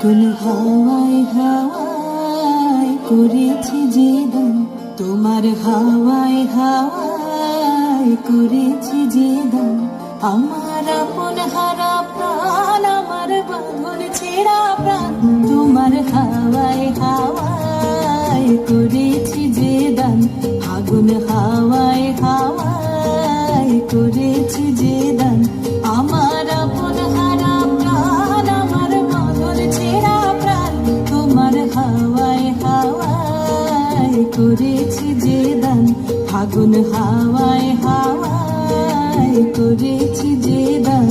ফাগুন হাওয়ায় হাওয়ায় করেছি যে দান, তোমার হাওয়ায় হাওয়ায় করেছি যে দান। আমার আপন হারা প্রাণ, আমার বাঁধন ছেঁড়া প্রাণ, তোমার হাওয়ায় হাওয়ায় করেছি যে দান। ফাগুন হাওয়ায় হাওয়ায় করেছি যে দান। আমার আপন হারা প্রাণ, আমার বাঁধন ছেঁড়া প্রাণ, তোমার হাওয়ায় হাওয়ায় করেছি যে দান। ফাগুন হাওয়ায় হাওয়ায় করেছি যে দান।